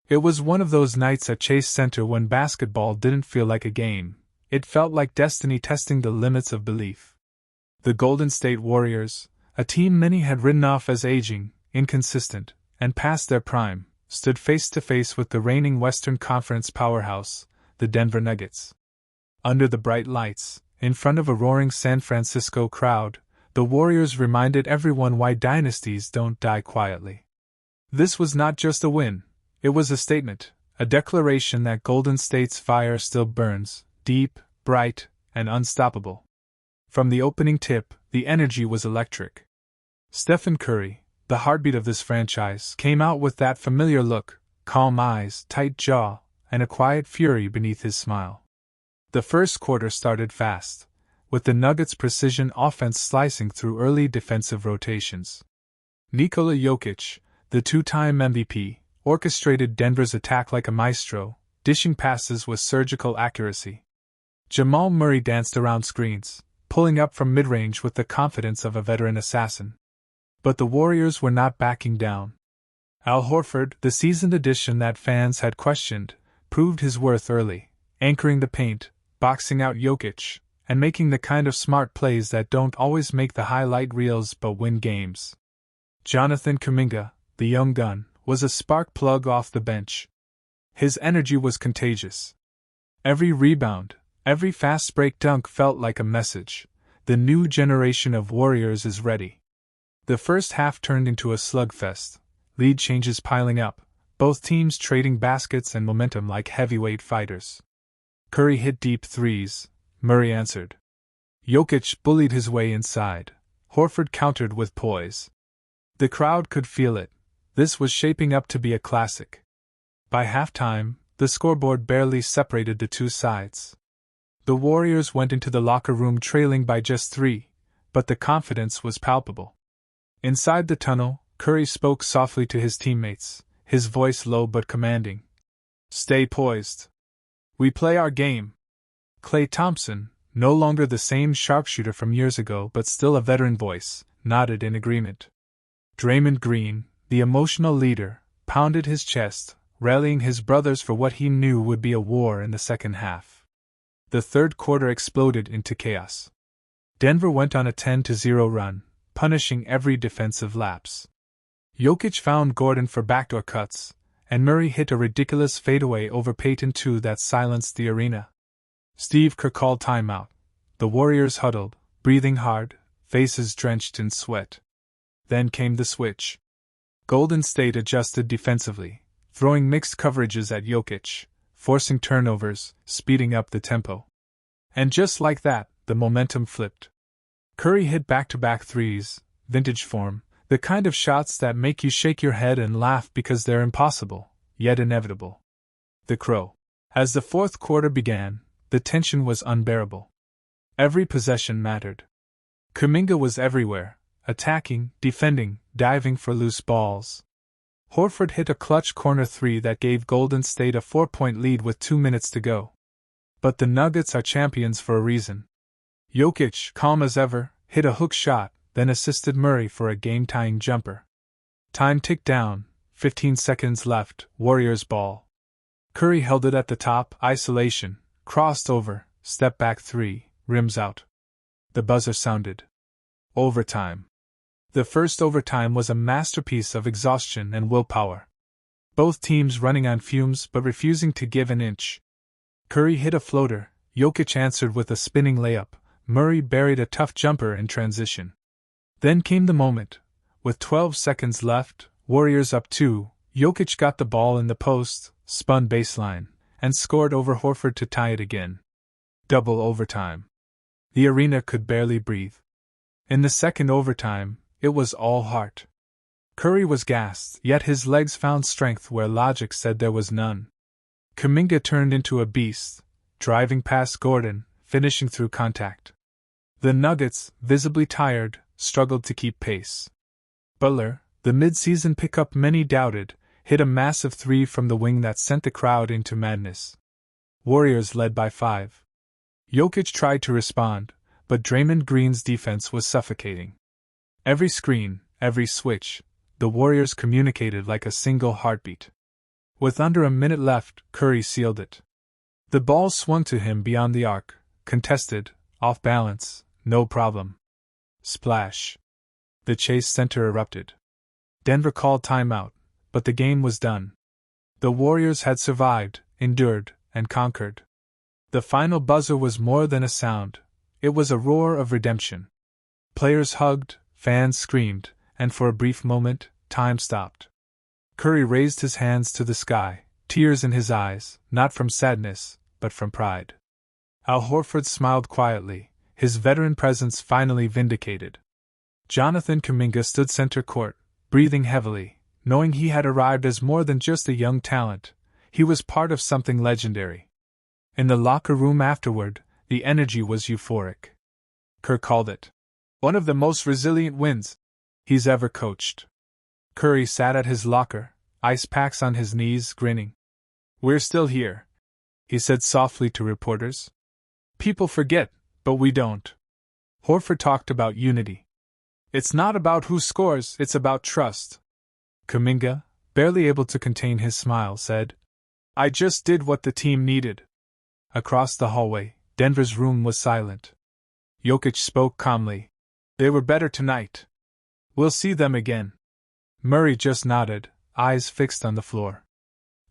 It was one of those nights at Chase Center when basketball didn't feel like a game. It felt like destiny testing the limits of belief. The Golden State Warriors, a team many had written off as aging, inconsistent, and past their prime, stood face to face with the reigning Western Conference powerhouse, the Denver Nuggets. Under the bright lights, in front of a roaring San Francisco crowd, the Warriors reminded everyone why dynasties don't die quietly. This was not just a win, it was a statement, a declaration that Golden State's fire still burns, deep, bright, and unstoppable. From the opening tip, the energy was electric. Stephen Curry, the heartbeat of this franchise, came out with that familiar look, calm eyes, tight jaw, and a quiet fury beneath his smile. The first quarter started fast, with the Nuggets' precision offense slicing through early defensive rotations. Nikola Jokic, the two-time MVP, orchestrated Denver's attack like a maestro, dishing passes with surgical accuracy. Jamal Murray danced around screens, pulling up from mid-range with the confidence of a veteran assassin. But the Warriors were not backing down. Al Horford, the seasoned addition that fans had questioned, proved his worth early, anchoring the paint, boxing out Jokic, and making the kind of smart plays that don't always make the highlight reels but win games. Jonathan Kuminga, the young gun, was a spark plug off the bench. His energy was contagious. Every rebound, every fast break dunk felt like a message. The new generation of Warriors is ready. The first half turned into a slugfest, lead changes piling up, both teams trading baskets and momentum like heavyweight fighters. Curry hit deep threes, Murray answered. Jokic bullied his way inside, Horford countered with poise. The crowd could feel it. This was shaping up to be a classic. By halftime, the scoreboard barely separated the two sides. The Warriors went into the locker room trailing by just 3, but the confidence was palpable. Inside the tunnel, Curry spoke softly to his teammates, his voice low but commanding. "Stay poised. We play our game." Klay Thompson, no longer the same sharpshooter from years ago but still a veteran voice, nodded in agreement. Draymond Green, the emotional leader, pounded his chest, rallying his brothers for what he knew would be a war in the second half. The third quarter exploded into chaos. Denver went on a 10-0 run, punishing every defensive lapse. Jokic found Gordon for backdoor cuts, and Murray hit a ridiculous fadeaway over Peyton II that silenced the arena. Steve Kerr called timeout. The Warriors huddled, breathing hard, faces drenched in sweat. Then came the switch. Golden State adjusted defensively, throwing mixed coverages at Jokic, forcing turnovers, speeding up the tempo. And just like that, the momentum flipped. Curry hit back-to-back threes, vintage form, the kind of shots that make you shake your head and laugh because they're impossible, yet inevitable. The Crow. As the fourth quarter began, the tension was unbearable. Every possession mattered. Kuminga was everywhere, attacking, defending, diving for loose balls. Horford hit a clutch corner three that gave Golden State a 4-point lead with 2 minutes to go. But the Nuggets are champions for a reason. Jokic, calm as ever, hit a hook shot, then assisted Murray for a game-tying jumper. Time ticked down, 15 seconds left, Warriors ball. Curry held it at the top, isolation, crossed over, step back three, rims out. The buzzer sounded. Overtime. The first overtime was a masterpiece of exhaustion and willpower. Both teams running on fumes but refusing to give an inch. Curry hit a floater, Jokic answered with a spinning layup, Murray buried a tough jumper in transition. Then came the moment. With 12 seconds left, Warriors up 2, Jokic got the ball in the post, spun baseline, and scored over Horford to tie it again. Double overtime. The arena could barely breathe. In the second overtime, it was all heart. Curry was gassed, yet his legs found strength where logic said there was none. Kuminga turned into a beast, driving past Gordon, finishing through contact. The Nuggets, visibly tired, struggled to keep pace. Butler, the mid-season pickup many doubted, hit a massive three from the wing that sent the crowd into madness. Warriors led by 5. Jokic tried to respond, but Draymond Green's defense was suffocating. Every screen, every switch, the Warriors communicated like a single heartbeat. With under a minute left, Curry sealed it. The ball swung to him beyond the arc, contested, off balance, no problem. Splash. The Chase Center erupted. Denver called timeout, but the game was done. The Warriors had survived, endured, and conquered. The final buzzer was more than a sound, it was a roar of redemption. Players hugged, fans screamed, and for a brief moment, time stopped. Curry raised his hands to the sky, tears in his eyes, not from sadness, but from pride. Al Horford smiled quietly, his veteran presence finally vindicated. Jonathan Kuminga stood center court, breathing heavily, knowing he had arrived as more than just a young talent, he was part of something legendary. In the locker room afterward, the energy was euphoric. Kerr called it one of the most resilient wins he's ever coached. Curry sat at his locker, ice packs on his knees, grinning. "We're still here," he said softly to reporters. "People forget, but we don't." Horford talked about unity. "It's not about who scores, it's about trust." Kuminga, barely able to contain his smile, said, "I just did what the team needed." Across the hallway, Denver's room was silent. Jokic spoke calmly. "They were better tonight. We'll see them again." Murray just nodded, eyes fixed on the floor.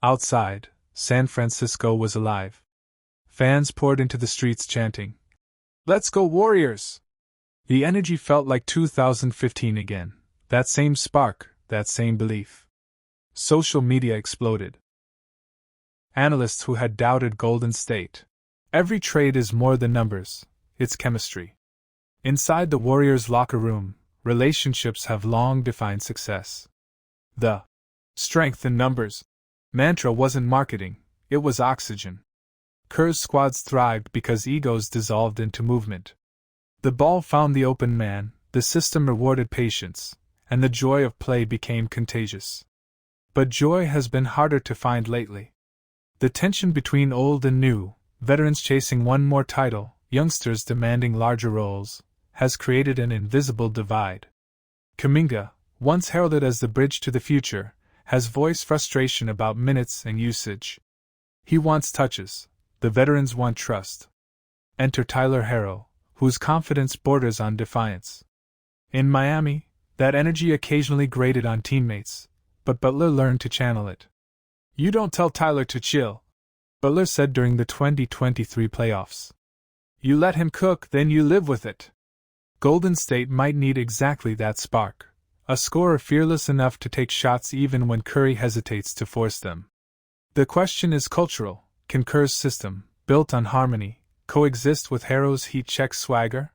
Outside, San Francisco was alive. Fans poured into the streets chanting, "Let's go Warriors!" The energy felt like 2015 again, that same spark, that same belief. Social media exploded. Analysts who had doubted Golden State. Every trade is more than numbers, it's chemistry. Inside the Warriors' locker room, relationships have long defined success. The strength in numbers mantra wasn't marketing, it was oxygen. Kerr's squads thrived because egos dissolved into movement. The ball found the open man, the system rewarded patience, and the joy of play became contagious. But joy has been harder to find lately. The tension between old and new, veterans chasing one more title, youngsters demanding larger roles, has created an invisible divide. Kuminga, once heralded as the bridge to the future, has voiced frustration about minutes and usage. He wants touches, the veterans want trust. Enter Tyler Herro, whose confidence borders on defiance. In Miami, that energy occasionally grated on teammates, but Butler learned to channel it. "You don't tell Tyler to chill," Butler said during the 2023 playoffs. "You let him cook, then you live with it." Golden State might need exactly that spark, a scorer fearless enough to take shots even when Curry hesitates to force them. The question is cultural. Can Kerr's system, built on harmony, coexist with Herro's heat-check swagger?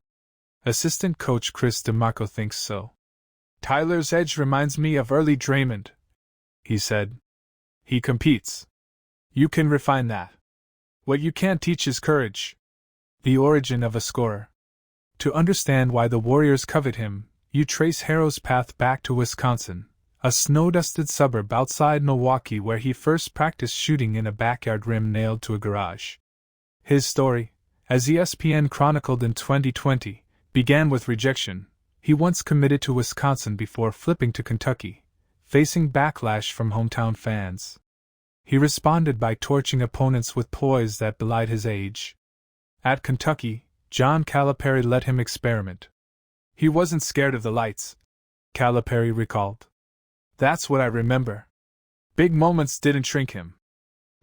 Assistant coach Chris DeMarco thinks so. "Tyler's edge reminds me of early Draymond," he said. "He competes. You can refine that. What you can't teach is courage." The origin of a scorer. To understand why the Warriors covet him, you trace Herro's path back to Wisconsin, a snow-dusted suburb outside Milwaukee where he first practiced shooting in a backyard rim nailed to a garage. His story, as ESPN chronicled in 2020, began with rejection. He once committed to Wisconsin before flipping to Kentucky, facing backlash from hometown fans. He responded by torching opponents with poise that belied his age. At Kentucky, John Calipari let him experiment. "He wasn't scared of the lights," Calipari recalled. "That's what I remember. Big moments didn't shrink him."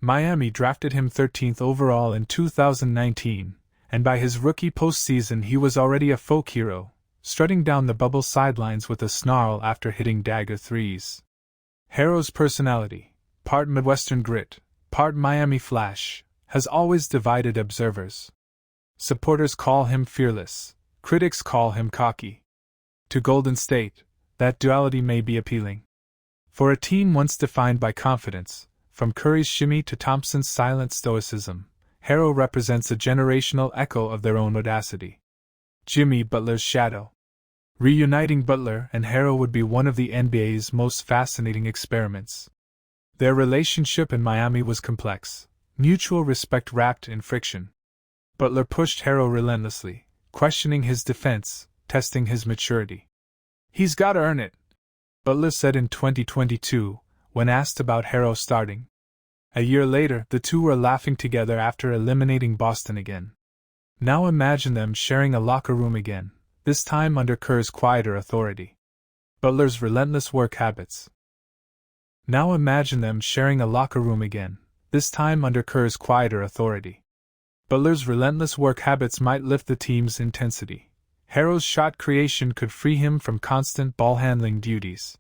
Miami drafted him 13th overall in 2019, and by his rookie postseason he was already a folk hero, strutting down the bubble sidelines with a snarl after hitting dagger threes. Herro's personality, part Midwestern grit, part Miami flash, has always divided observers. Supporters call him fearless, critics call him cocky. To Golden State, that duality may be appealing. For a team once defined by confidence, from Curry's shimmy to Thompson's silent stoicism, Herro represents a generational echo of their own audacity. Jimmy Butler's shadow. Reuniting Butler and Herro would be one of the NBA's most fascinating experiments. Their relationship in Miami was complex, mutual respect wrapped in friction. Butler pushed Herro relentlessly, questioning his defense, testing his maturity. "He's got to earn it," Butler said in 2022, when asked about Herro starting. A year later, the two were laughing together after eliminating Boston again. Now imagine them sharing a locker room again, this time under Kerr's quieter authority. Butler's relentless work habits. Now imagine them sharing a locker room again, this time under Kerr's quieter authority. Butler's relentless work habits might lift the team's intensity. Harrow's shot creation could free him from constant ball-handling duties.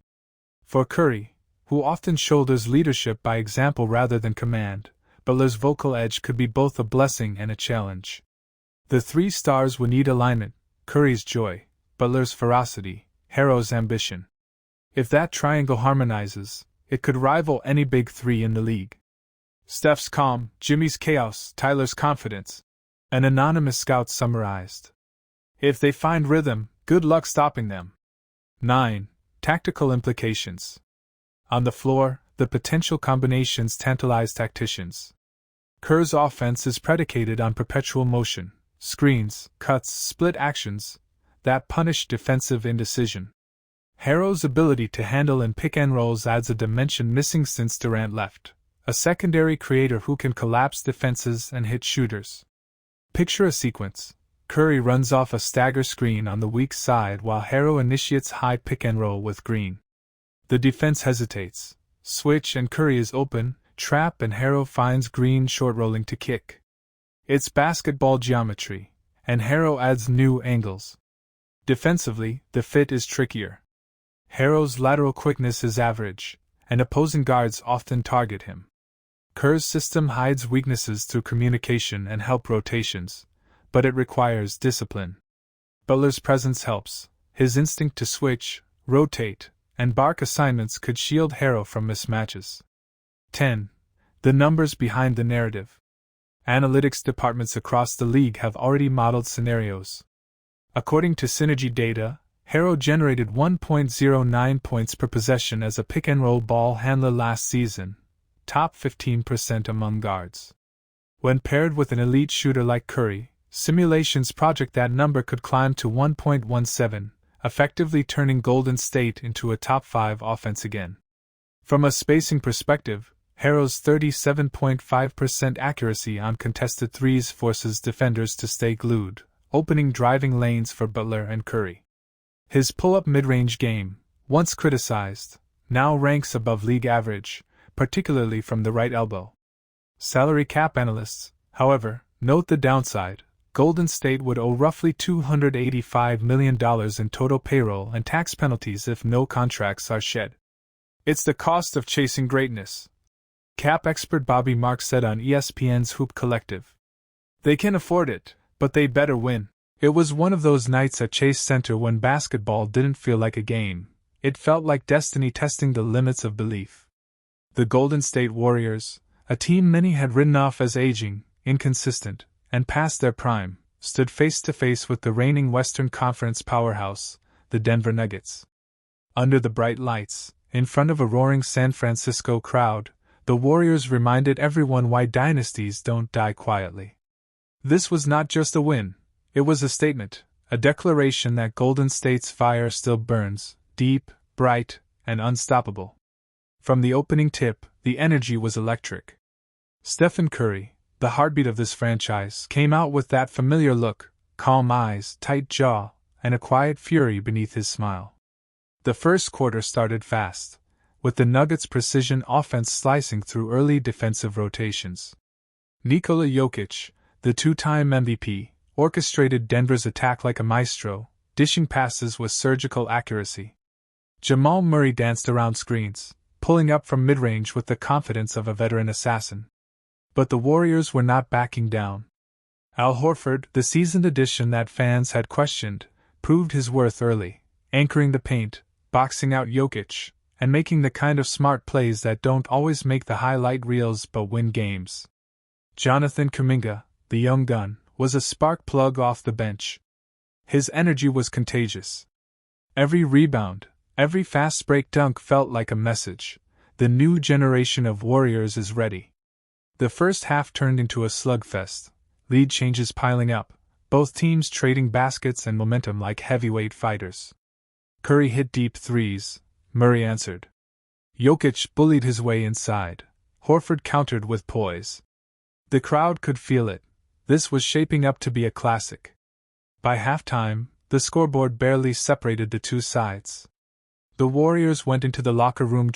For Curry, who often shoulders leadership by example rather than command, Butler's vocal edge could be both a blessing and a challenge. The three stars would need alignment: Curry's joy, Butler's ferocity, Harrow's ambition. If that triangle harmonizes, it could rival any big three in the league. Steph's calm, Jimmy's chaos, Tyler's confidence. An anonymous scout summarized. If they find rhythm, good luck stopping them. 9. Tactical implications. On the floor, the potential combinations tantalize tacticians. Kerr's offense is predicated on perpetual motion, screens, cuts, split actions that punish defensive indecision. Harrow's ability to handle and pick and rolls adds a dimension missing since Durant left, a secondary creator who can collapse defenses and hit shooters. Picture a sequence. Curry runs off a stagger screen on the weak side while Harrow initiates high pick and roll with Green. The defense hesitates. Switch and Curry is open, trap and Harrow finds Green short rolling to kick. It's basketball geometry, and Harrow adds new angles. Defensively, the fit is trickier. Harrow's lateral quickness is average, and opposing guards often target him. Kerr's system hides weaknesses through communication and help rotations, but it requires discipline. Butler's presence helps. His instinct to switch, rotate, and bark assignments could shield Harrow from mismatches. 10. The numbers behind the narrative. Analytics departments across the league have already modeled scenarios. According to Synergy data, Harrow generated 1.09 points per possession as a pick-and-roll ball handler last season, top 15% among guards. When paired with an elite shooter like Curry, simulations project that number could climb to 1.17, effectively turning Golden State into a top 5 offense again. From a spacing perspective, Harrow's 37.5% accuracy on contested threes forces defenders to stay glued, opening driving lanes for Butler and Curry. His pull-up mid-range game, once criticized, now ranks above league average, particularly from the right elbow. Salary cap analysts, however, note the downside. Golden State would owe roughly $285 million in total payroll and tax penalties if no contracts are shed. It's the cost of chasing greatness. Cap expert Bobby Marks said on ESPN's Hoop Collective. They can afford it, but they better win. It was one of those nights at Chase Center when basketball didn't feel like a game. It felt like destiny testing the limits of belief. The Golden State Warriors, a team many had written off as aging, inconsistent, and past their prime, stood face to face with the reigning Western Conference powerhouse, the Denver Nuggets. Under the bright lights, in front of a roaring San Francisco crowd, the Warriors reminded everyone why dynasties don't die quietly. This was not just a win, it was a statement, a declaration that Golden State's fire still burns, deep, bright, and unstoppable. From the opening tip, the energy was electric. Stephen Curry, the heartbeat of this franchise, came out with that familiar look, calm eyes, tight jaw, and a quiet fury beneath his smile. The first quarter started fast, with the Nuggets' precision offense slicing through early defensive rotations. Nikola Jokic, the two-time MVP, orchestrated Denver's attack like a maestro, dishing passes with surgical accuracy. Jamal Murray danced around screens, pulling up from mid-range with the confidence of a veteran assassin. But the Warriors were not backing down. Al Horford, the seasoned addition that fans had questioned, proved his worth early, anchoring the paint, boxing out Jokic, and making the kind of smart plays that don't always make the highlight reels but win games. Jonathan Kuminga, the young gun, was a spark plug off the bench. His energy was contagious. Every rebound, every fast break dunk felt like a message. The new generation of Warriors is ready. The first half turned into a slugfest, lead changes piling up, both teams trading baskets and momentum like heavyweight fighters. Curry hit deep threes, Murray answered. Jokic bullied his way inside. Horford countered with poise. The crowd could feel it. This was shaping up to be a classic. By halftime, the scoreboard barely separated the two sides. The Warriors went into the locker room